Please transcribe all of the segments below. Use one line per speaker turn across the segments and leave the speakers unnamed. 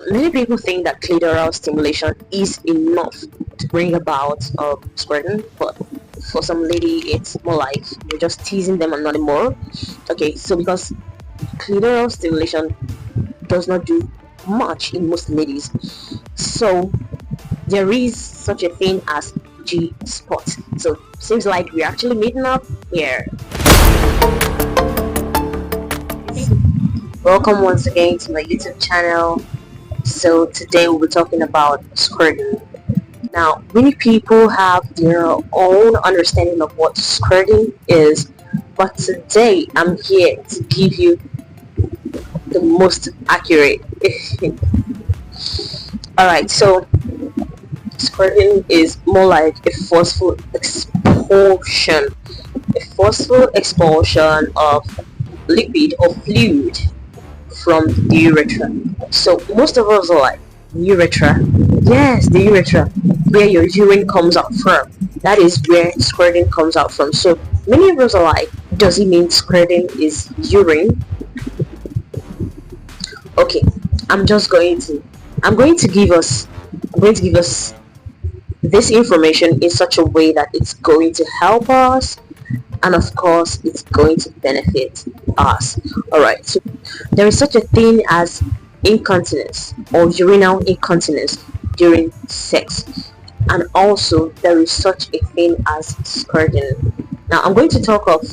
Many people think that clitoral stimulation is enough to bring about squirting, but for some lady, it's more like you're just teasing them and nothing more. Okay, so because clitoral stimulation does not do much in most ladies, so there is such a thing as G spot. So seems like we're actually meeting up here. Welcome once again to my YouTube channel. So today we'll be talking about squirting. Now, many people have their own understanding of what squirting is, but today I'm here to give you the most accurate. Alright, so squirting is more like a forceful expulsion of liquid or fluid from the urethra. So most of us are like, urethra? Yes, the urethra, where your urine comes out from. That is where squirting comes out from. So many of us are like, does it mean squirting is urine? Okay, I'm going to give us this information in such a way that it's going to help us, and of course it's going to benefit us. Alright, so there is such a thing as incontinence or urinary incontinence during sex, and also there is such a thing as squirting. Now I'm going to talk of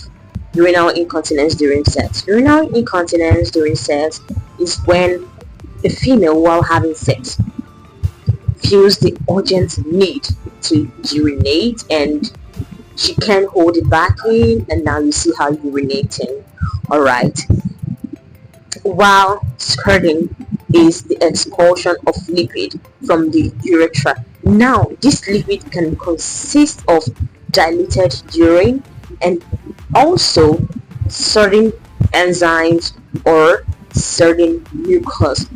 urinary incontinence during sex. Urinary incontinence during sex is when a female, while having sex, feels the urgent need to urinate and she can't hold it back in, and now you see her urinating. Alright, while squirting is the expulsion of liquid from the urethra. Now this liquid can consist of diluted urine and also certain enzymes or certain mucus,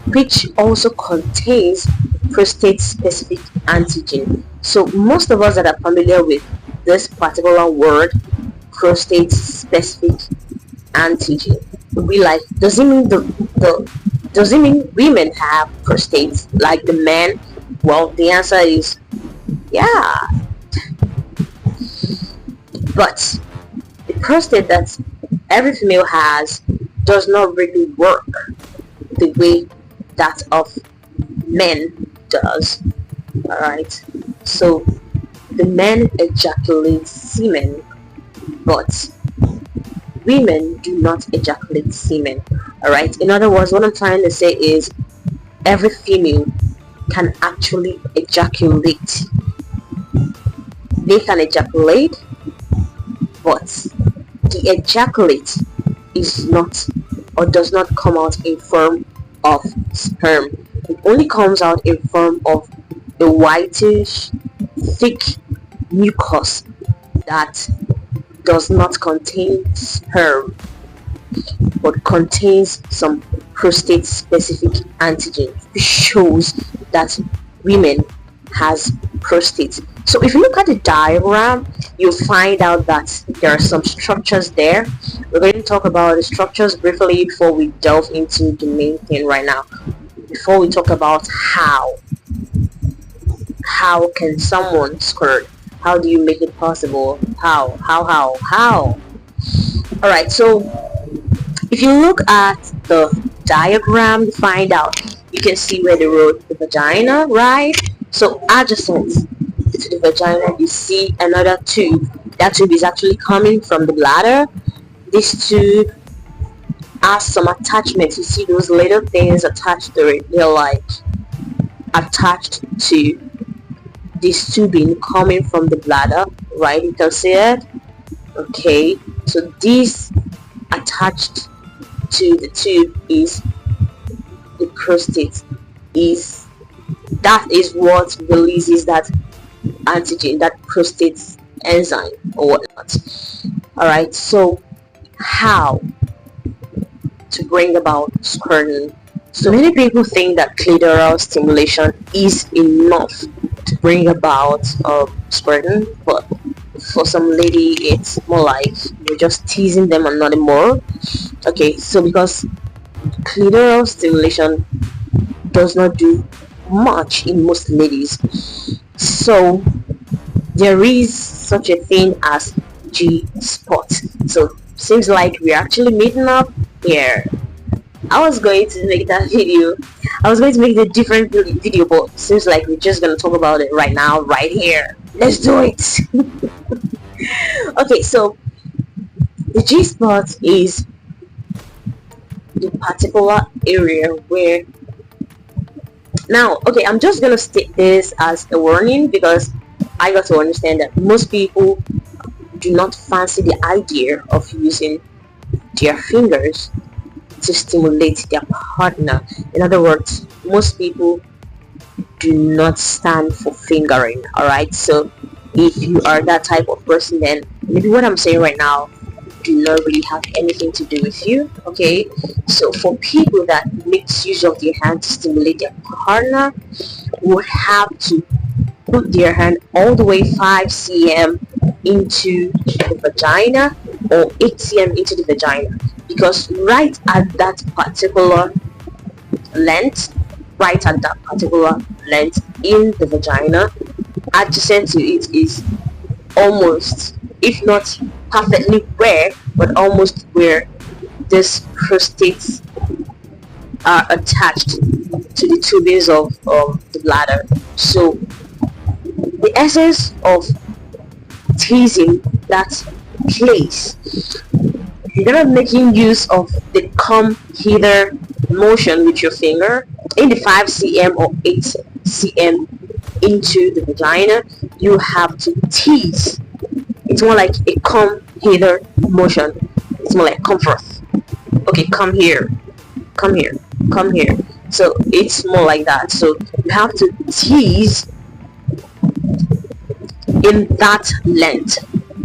which also contains prostate specific antigen. So most of us that are familiar with this particular word, prostate specific antigen, we like, does it mean women have prostates like the men? Well, the answer is yeah, but the prostate that every female has does not really work the way that of men does. Alright, so the men ejaculate semen, but women do not ejaculate semen. Alright, in other words, what I'm trying to say is every female can actually ejaculate. They can ejaculate, but the ejaculate is not or does not come out in form of sperm. It only comes out in form of a whitish thick mucus that does not contain sperm but contains some prostate specific antigen, which shows that women has prostate. So if you look at the diagram, you'll find out that there are some structures there. We're going to talk about the structures briefly before we delve into the main thing right now. Before we talk about how can someone squirt? How do you make it possible? How? Alright, so if you look at the diagram, you find out, you can see where they wrote the vagina, right? So adjacent to the vagina, you see another tube. That tube is actually coming from the bladder. This tube has some attachments. You see those little things attached to it. They're like attached to this tubing coming from the bladder, right? You can see it. Okay, so this attached to the tube is the prostate. That is what releases that antigen, that prostate enzyme or whatnot. Alright, so how to bring about squirting? So many people think that clitoral stimulation is enough to bring about squirting, but for some lady it's more like you're just teasing them and nothing more. Okay, so because clitoral stimulation does not do much in most ladies. So there is such a thing as G spot. So seems like we're actually meeting up here. I was going to make that video. I was going to make the different video, but seems like we're just gonna talk about it right now, right here. Let's do it. Okay, so the G spot is the particular area where. Now, okay, I'm just gonna state this as a warning because I got to understand that most people do not fancy the idea of using their fingers to stimulate their partner. In other words, most people do not stand for fingering. Alright, so if you are that type of person, then maybe what I'm saying right now do not really have anything to do with you. Okay, so for people that makes use of their hand to stimulate their partner, would have to put their hand all the way 5 cm into the vagina or 8 cm into the vagina, because right at that particular length in the vagina, adjacent to it is almost, if not perfectly where, but almost where these prostates are attached to the tubings of the bladder. So the essence of teasing that place, you're gonna making use of the come hither motion with your finger in the 5 cm or 8 cm into the vagina. You have to tease. It's more like a come hither motion. It's more like come forth. Okay, come here, come here, come here. So it's more like that. So you have to tease in that length.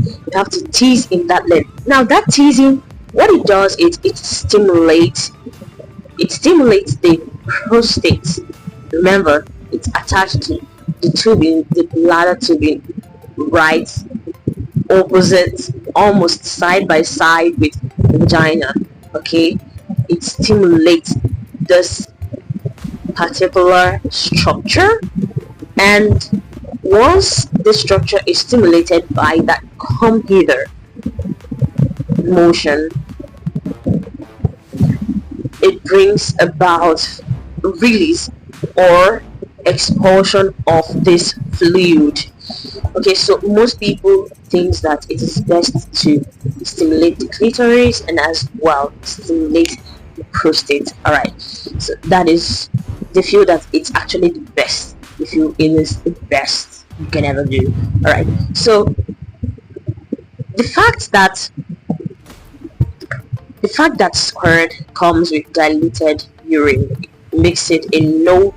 You have to tease in that length. Now that teasing, what it does is it stimulates the prostate. Remember, it's attached to the tubing, the bladder tubing, right opposite, almost side by side with the vagina. Okay, it stimulates this particular structure, and once the structure is stimulated by that come hither motion, it brings about release or expulsion of this fluid. Okay, so most people think that it is best to stimulate the clitoris and as well stimulate the prostate. Alright, so that is, they feel that it's actually the best. They feel it is the best you can ever do. Alright, so the fact that squirt comes with diluted urine makes it a no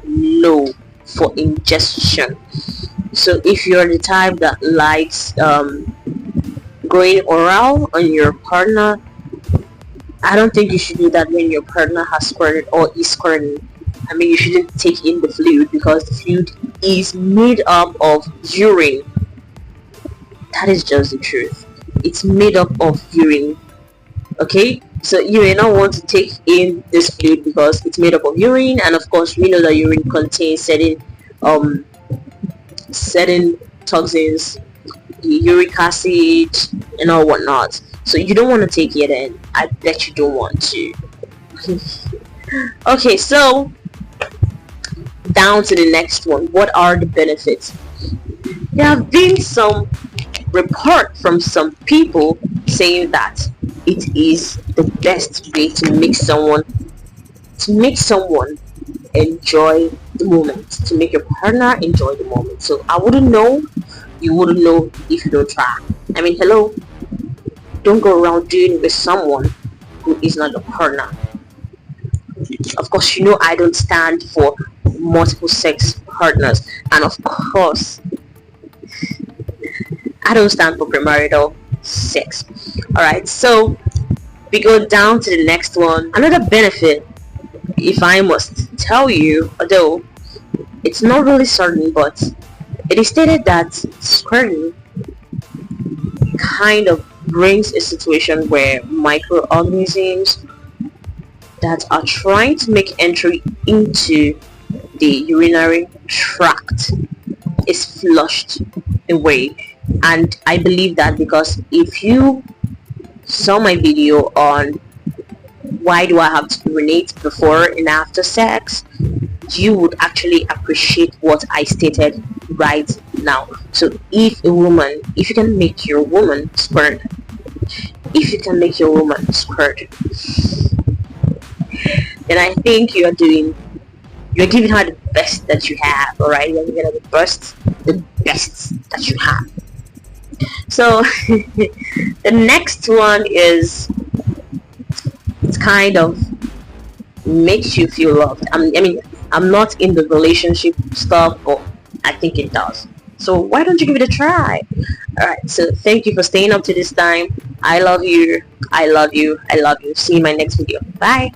for ingestion. So if you're the type that likes going oral on your partner, I don't think you should do that when your partner has squirted or is squirting. I mean, you shouldn't take in the fluid because the fluid is made up of urine. That is just the truth. It's made up of urine. Okay, so you may not want to take in this fluid because it's made up of urine, and of course we know that urine contains certain toxins, the uric acid and all whatnot. So you don't want to take it in. I bet you don't want to. Okay, so down to the next one. What are the benefits? There have been some report from some people saying that it is the best way to make someone enjoy the moment, to make your partner enjoy the moment. So I wouldn't know, you wouldn't know if you don't try. I mean, hello, don't go around doing it with someone who is not your partner. Of course, you know I don't stand for multiple sex partners, and of course I don't stand for premarital sex. Alright, so we go down to the next one. Another benefit, if I must tell you, although it's not really certain, but it is stated that squirting kind of brings a situation where microorganisms that are trying to make entry into the urinary tract is flushed away. And I believe that because if you saw my video on why do I have to urinate before and after sex, you would actually appreciate what I stated right now. So if you can make your woman squirt, then I think you're giving her the best that you have. All right, you're giving her the best that you have. So the next one is, it's kind of makes you feel loved. I'm not in the relationship stuff, but I think it does. So why don't you give it a try? Alright, so thank you for staying up to this time. I love you. I love you. I love you. See you in my next video. Bye.